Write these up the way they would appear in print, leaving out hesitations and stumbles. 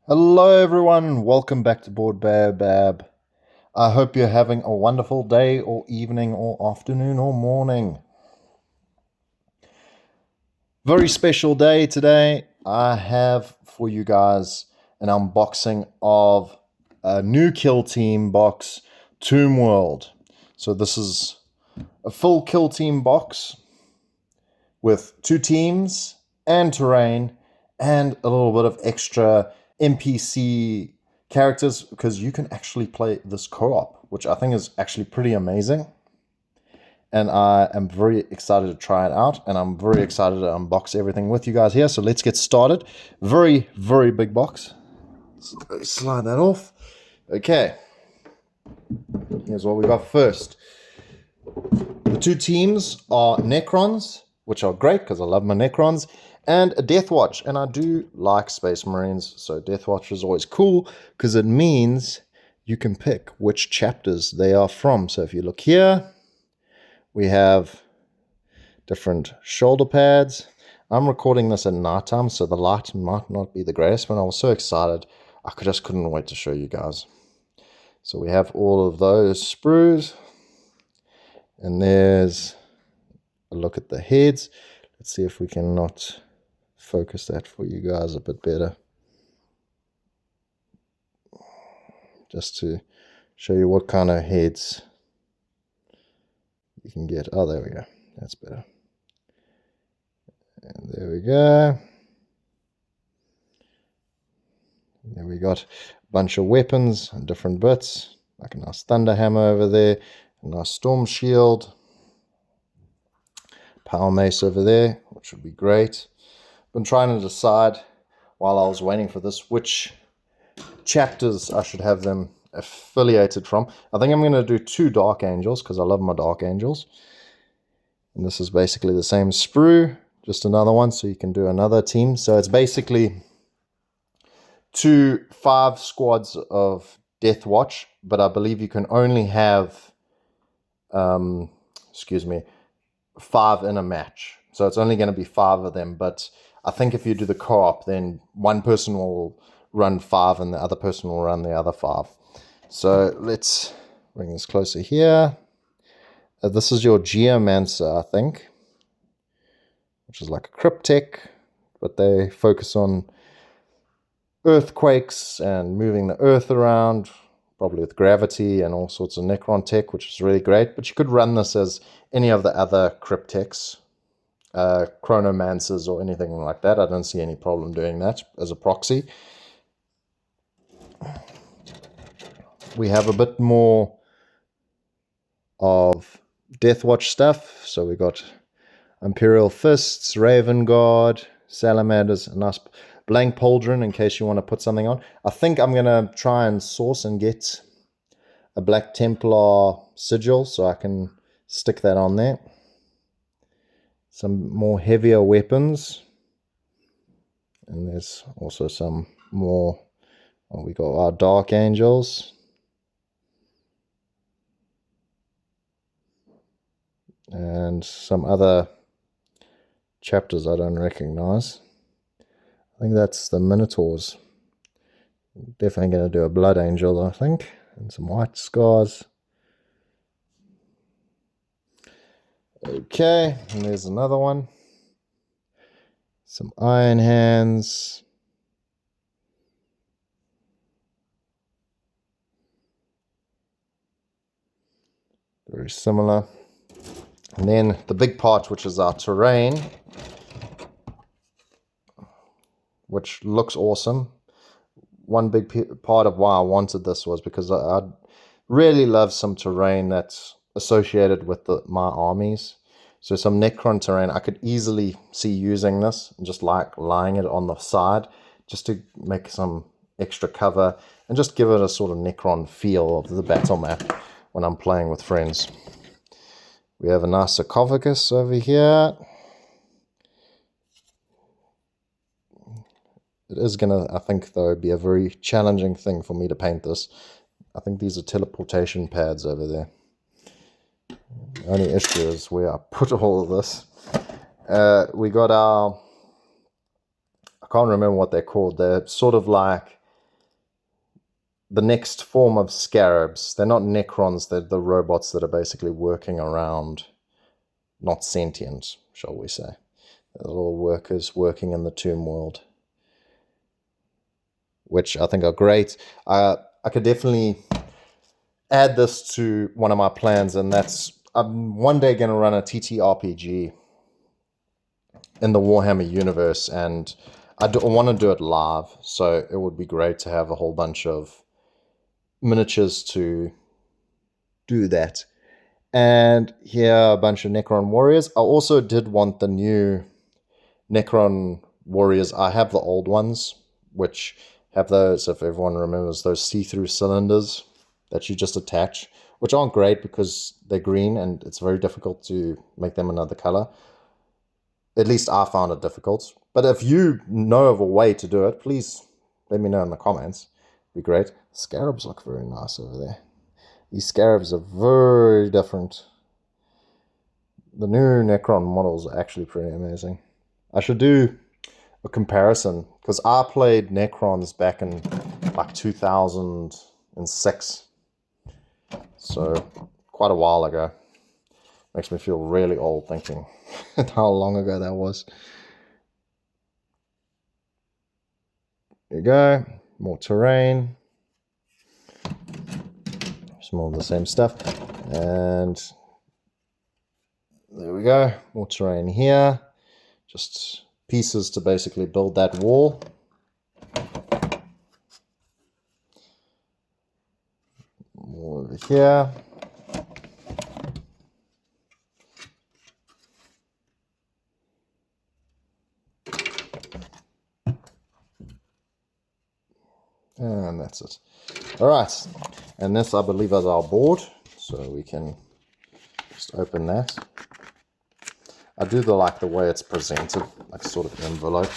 Hello everyone, welcome back to Board Bab. I hope you're having a wonderful day or evening or afternoon or morning. Very special day today. I have for you guys an unboxing of a new Kill Team box, Tomb World. So this is a full Kill Team box with 2 teams and terrain and a little bit of extra NPC characters, because you can actually play this co-op, which I think is actually pretty amazing. And I am very excited to try it out, and I'm very excited to unbox everything with you guys here. So let's get started. Very, very big box. Slide that off. Okay. Here's what we got first. The 2 teams are Necrons, which are great because I love my Necrons, and a Deathwatch, and I do like Space Marines, so Deathwatch is always cool because it means you can pick which chapters they are from. So if you look here, we have different shoulder pads. I'm recording this at nighttime, so the light might not be the greatest, but I was so excited, I just couldn't wait to show you guys. So we have all of those sprues, and there's a look at the heads. Let's see if we can not focus that for you guys a bit better, just to show you what kind of heads you can get. Oh, there we go, that's better. And there we go. There we got a bunch of weapons and different bits, like a nice thunder hammer over there, a nice storm shield, power mace over there, which would be great. Been trying to decide while I was waiting for this which chapters I should have them affiliated from. I think I'm going to do 2 Dark Angels because I love my Dark Angels. And this is basically the same sprue, just another one, so you can do another team. So it's basically 5 squads of Deathwatch, but I believe you can only have 5 in a match. So it's only going to be 5 of them, but I think if you do the co-op, then one person will run 5 and the other person will run the other 5. So let's bring this closer here. This is your Geomancer, I think, which is like a cryptech, but they focus on earthquakes and moving the earth around, probably with gravity and all sorts of Necron tech, which is really great. But you could run this as any of the other cryptechs, chronomancers or anything like that. I don't see any problem doing that as a proxy. We have a bit more of Deathwatch stuff. So we got Imperial Fists, Raven Guard, Salamanders, a nice blank pauldron in case you want to put something on. I think I'm going to try and source and get a Black Templar sigil so I can stick that on there. Some more heavier weapons, and there's also some more. We got our Dark Angels, and some other chapters I don't recognize. I think that's the Minotaurs. Definitely going to do a Blood Angel, I think, and some White Scars. Okay, and there's another one. Some Iron Hands. Very similar. And then the big part, which is our terrain, which looks awesome. One big part of why I wanted this was because I really love some terrain that's associated with my armies. So some Necron terrain, I could easily see using this and just like lying it on the side just to make some extra cover and just give it a sort of Necron feel of the battle map when I'm playing with friends. We have a nice sarcophagus over here. It is going to, I think, though, be a very challenging thing for me to paint this. I think these are teleportation pads over there. The only issue is where I put all of this. We got our, I can't remember what they're called. They're sort of like the next form of scarabs. They're not Necrons, they're the robots that are basically working around, not sentient, shall we say. The little workers working in the tomb world, which I think are great. I could definitely add this to one of my plans, and that's I'm one day going to run a TTRPG in the Warhammer universe, and I want to do it live, so it would be great to have a whole bunch of miniatures to do that. And here are a bunch of Necron warriors. I also did want the new Necron warriors. I have the old ones, which have those, if everyone remembers, those see-through cylinders that you just attach, which aren't great because they're green and it's very difficult to make them another color. At least I found it difficult. But if you know of a way to do it, please let me know in the comments. It'd be great. Scarabs look very nice over there. These scarabs are very different. The new Necron models are actually pretty amazing. I should do a comparison, because I played Necrons back in like 2006. So quite a while ago. Makes me feel really old thinking how long ago that was. There you go. More terrain. Some more of the same stuff. And there we go. More terrain here. Just pieces to basically build that wall. More over here. And that's it. All right, and this I believe is our board, so we can just open that. I do like the way it's presented, like sort of envelope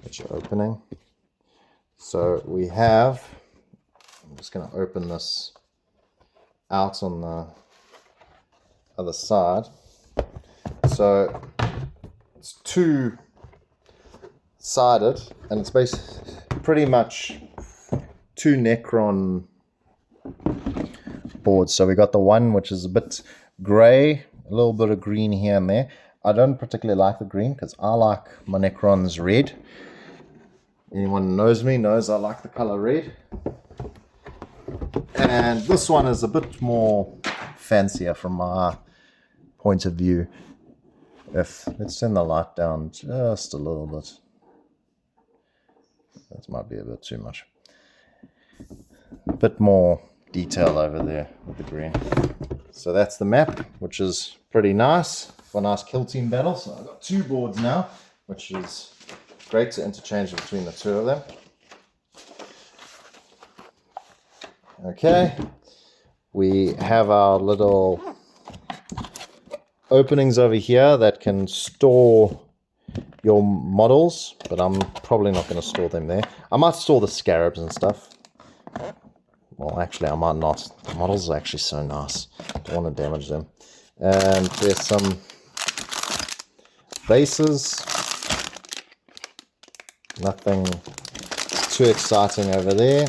that you're opening. So we have, I'm just going to open this out on the other side. So it's two-sided, and it's basically pretty much two Necron boards. So we got the one which is a bit grey, a little bit of green here and there. I don't particularly like the green because I like my Necrons red. Anyone who knows me knows I like the color red. And this one is a bit more fancier from my point of view. Let's turn the light down just a little bit. That might be a bit too much. A bit more detail over there with the green. So that's the map, which is pretty nice for a nice kill team battle. So I've got two boards now, which is great to interchange between the two of them. Okay, we have our little openings over here that can store your models, but I'm probably not going to store them there. I might store the scarabs and stuff. Well, actually, I might not. The models are actually so nice. Don't want to damage them. And there's some bases. Nothing too exciting over there.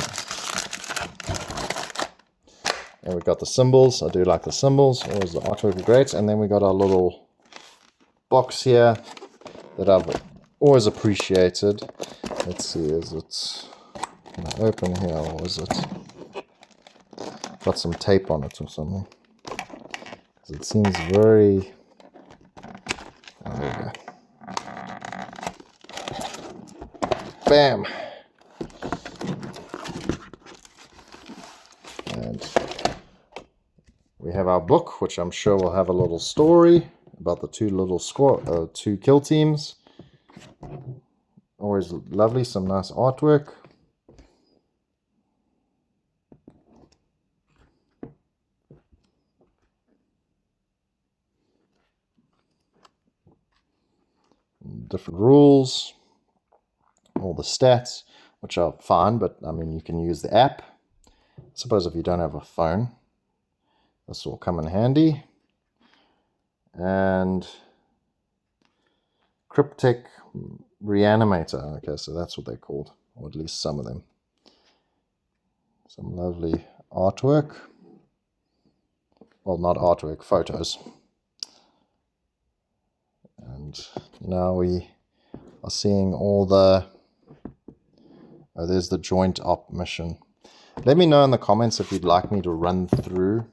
And we've got the symbols. I do like the symbols. Always the artwork is great. And then we got our little box here that I've always appreciated. Let's see, is it open here or is it got some tape on it or something? Because it seems very... Oh, there we go. Bam! And we have our book, which I'm sure will have a little story about the two kill teams. Always lovely, some nice artwork. Different rules, all the stats, which are fine, but I mean, you can use the app. I suppose if you don't have a phone, this will come in handy. And cryptic reanimator. Okay, so that's what they're called, or at least some of them. Some lovely artwork. Well, not artwork, photos. And now we are seeing all the... Oh, there's the joint op mission. Let me know in the comments if you'd like me to run through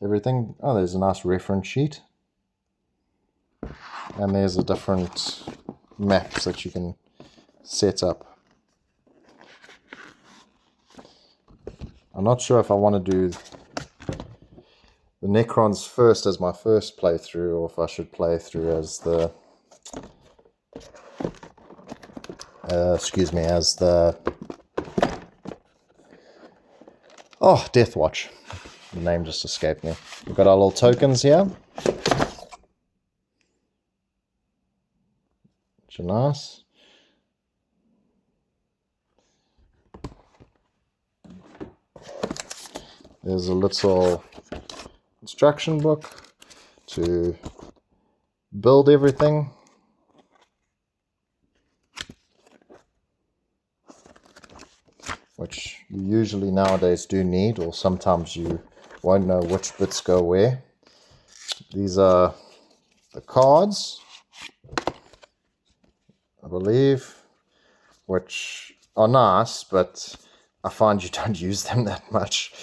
everything. Oh, there's a nice reference sheet. And there's the different maps that you can set up. I'm not sure if I want to do the Necrons first as my first playthrough, or if I should play through as the as the Deathwatch. The name just escaped me. We've got our little tokens here, which are nice. There's a little instruction book to build everything. Which you usually nowadays do need, or sometimes you won't know which bits go where. These are the cards, I believe, which are nice, but I find you don't use them that much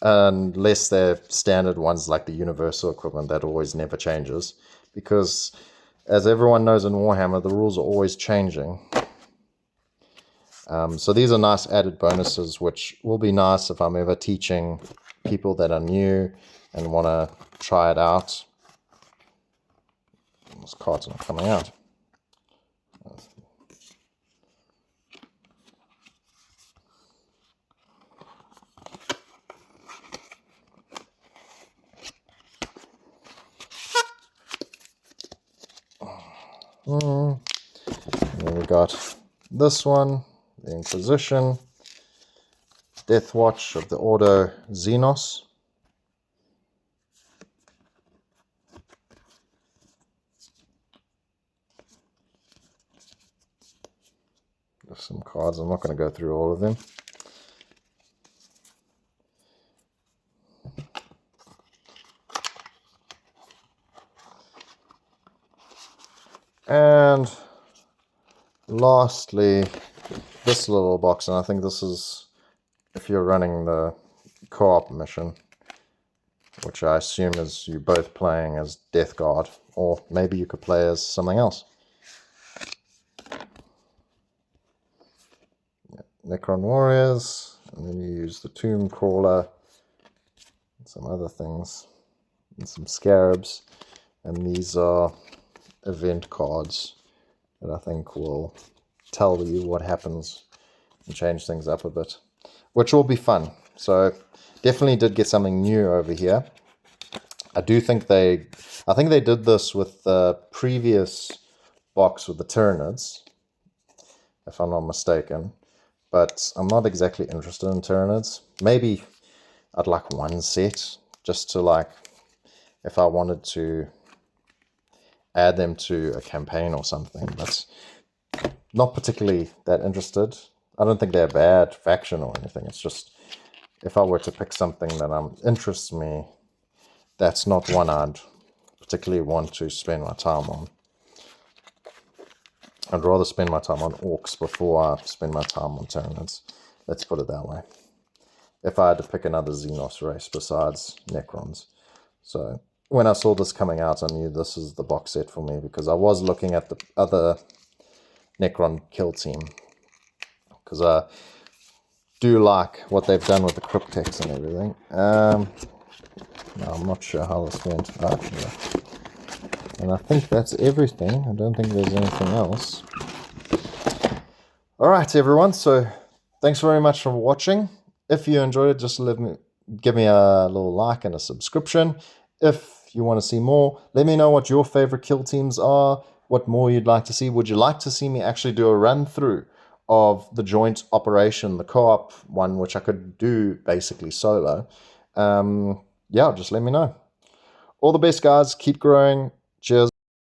unless they're standard ones like the universal equipment that always never changes, because as everyone knows in Warhammer, the rules are always changing. So these are nice added bonuses, which will be nice if I'm ever teaching people that are new and want to try it out. Those cards are not coming out. And then we got this one. The Inquisition, Deathwatch of the Ordo Xenos. There's some cards, I'm not going to go through all of them. And lastly, this little box, and I think this is if you're running the co-op mission, which I assume is you both playing as Death Guard, or maybe you could play as something else. Yeah, Necron Warriors, and then you use the Tomb Crawler, and some other things, and some Scarabs, and these are event cards that I think will tell you what happens and change things up a bit, which will be fun. So definitely did get something new over here. I think they did this with the previous box with the Tyranids, if I'm not mistaken, but I'm not exactly interested in Tyranids. Maybe I'd like one set just to, like, if I wanted to add them to a campaign or something, but not particularly that interested. I don't think they're a bad faction or anything. It's just if I were to pick something that interests me, that's not one I'd particularly want to spend my time on. I'd rather spend my time on orcs before I spend my time on Tyranids. Let's put it that way. If I had to pick another Xenos race besides Necrons. So when I saw this coming out, I knew this is the box set for me, because I was looking at the other Necron kill team, because I do like what they've done with the cryptex and everything. No, I'm not sure how this went. Yeah. And I think that's everything. I don't think there's anything else. Alright everyone, so thanks very much for watching. If you enjoyed it, just give me a little like and a subscription. If you want to see more, let me know what your favorite kill teams are, what more you'd like to see. Would you like to see me actually do a run through of the joint operation, the co-op one, which I could do basically solo? Yeah, just let me know. All the best, guys. Keep growing. Cheers.